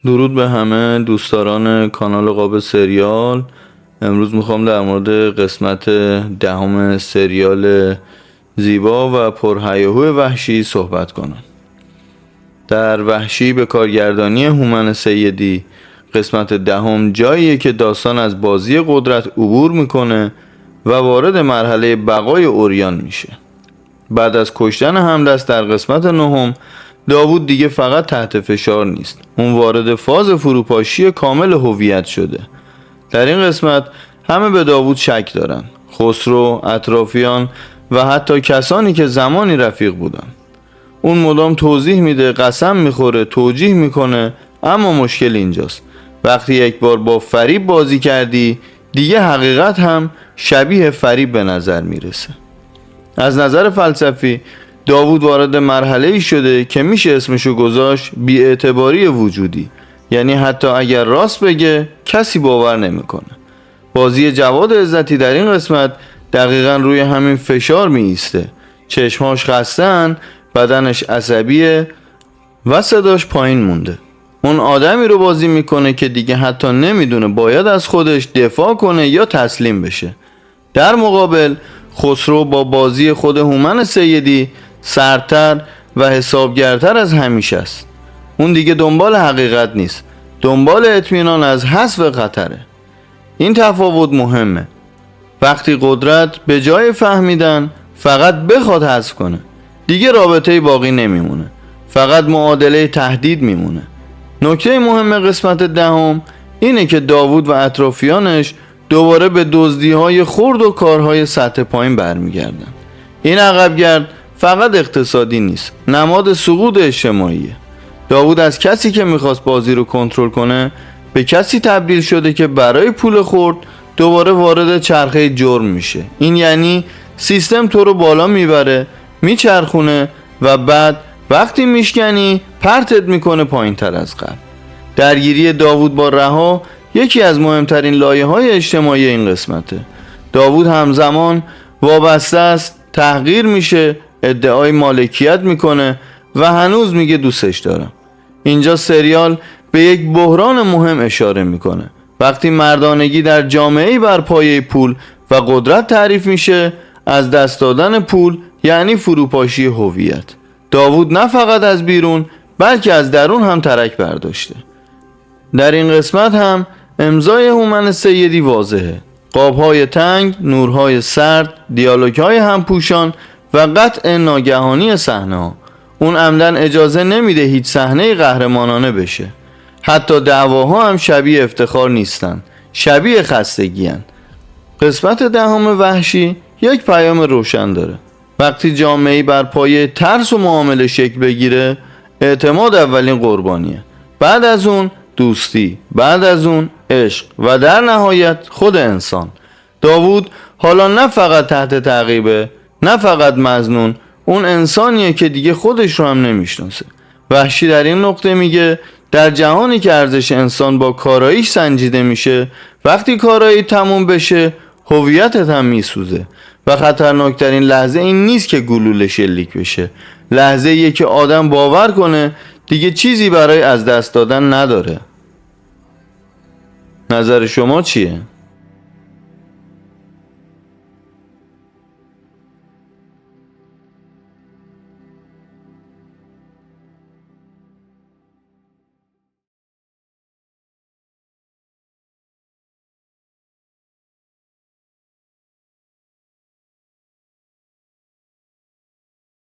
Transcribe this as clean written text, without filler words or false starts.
درود به همه دوستداران کانال قاب سریال. امروز میخوام در مورد قسمت دهم سریال زیبا و پرهیاهوی وحشی صحبت کنم. در وحشی به کارگردانی هومن سیدی قسمت دهم جاییه که داستان از بازی قدرت عبور میکنه و وارد مرحله بقای اوریان میشه. بعد از کشتن همدست در قسمت نهم، داوود دیگه فقط تحت فشار نیست، اون وارد فاز فروپاشی کامل هویت شده. در این قسمت همه به داوود شک دارن، خسرو، اطرافیان و حتی کسانی که زمانی رفیق بودن. اون مدام توضیح میده، قسم میخوره، توجیه میکنه، اما مشکل اینجاست وقتی یک بار با فریب بازی کردی دیگه حقیقت هم شبیه فریب به نظر میرسه. از نظر فلسفی داوود وارد مرحله‌ای شده که میشه اسمشو گذاشت بی‌اعتباری وجودی، یعنی حتی اگر راست بگه کسی باور نمیکنه. بازی جواد عزتی در این قسمت دقیقاً روی همین فشار می ایسته. چشماش خسته‌اند، بدنش عصبیه و صداش پایین مونده. اون آدمی رو بازی میکنه که دیگه حتی نمیدونه باید از خودش دفاع کنه یا تسلیم بشه. در مقابل خسرو با بازی خود هومن سیدی سرتر و حسابگرتر از همیشه است. اون دیگه دنبال حقیقت نیست، دنبال اطمینان از حذف خطره. این تفاوت مهمه. وقتی قدرت به جای فهمیدن فقط بخواد حذف کنه، دیگه رابطه باقی نمیمونه، فقط معادله تهدید میمونه. نکته مهم قسمت دهم اینه که داوود و اطرافیانش دوباره به دزدی‌های خرد و کارهای سطح پایین برمیگردن. این عقبگرد فقط اقتصادی نیست، نماد سقوط اجتماعیه. داوود از کسی که میخواست بازی رو کنترل کنه به کسی تبدیل شده که برای پول خرد دوباره وارد چرخه جرم میشه. این یعنی سیستم تو رو بالا میبره، میچرخونه و بعد وقتی میشکنی پرتت میکنه پایین تر از قبل. درگیری داوود با رها یکی از مهمترین لایه‌های اجتماعی این قسمته. داوود همزمان وابسته است، تحقیر میشه، ادعای مالکیت میکنه و هنوز میگه دوستش دارم. اینجا سریال به یک بحران مهم اشاره میکنه. وقتی مردانگی در جامعه‌ای بر پایه پول و قدرت تعریف میشه، از دست دادن پول یعنی فروپاشی هویت. داوود نه فقط از بیرون بلکه از درون هم ترک برداشته. در این قسمت هم امضای هومن سیدی واضحه. قابهای تنگ، نورهای سرد، دیالوگهای همپوشان و قطع ناگهانی صحنه ها. اون عمدن اجازه نمیده هیچ صحنه قهرمانانه بشه. حتی دعواها هم شبیه افتخار نیستن، شبیه خستگی هن. قسمت دهم وحشی یک پیام روشن داره. وقتی جامعه‌ای بر پایه ترس و معامله شکل بگیره، اعتماد اولین قربانیه، بعد از اون دوستی، بعد از اون عشق و در نهایت خود انسان. داوود حالا نه فقط تحت تعقیبه، نه فقط مظنون، اون انسانیه که دیگه خودش رو هم نمیشناسه. وحشی در این نقطه میگه در جهانی که ارزش انسان با کاراییش سنجیده میشه، وقتی کارایی تموم بشه هویتت هم میسوزه. و خطرناکترین لحظه این نیست که گلوله شلیک بشه، لحظه ایه که آدم باور کنه دیگه چیزی برای از دست دادن نداره. نظر شما چیه؟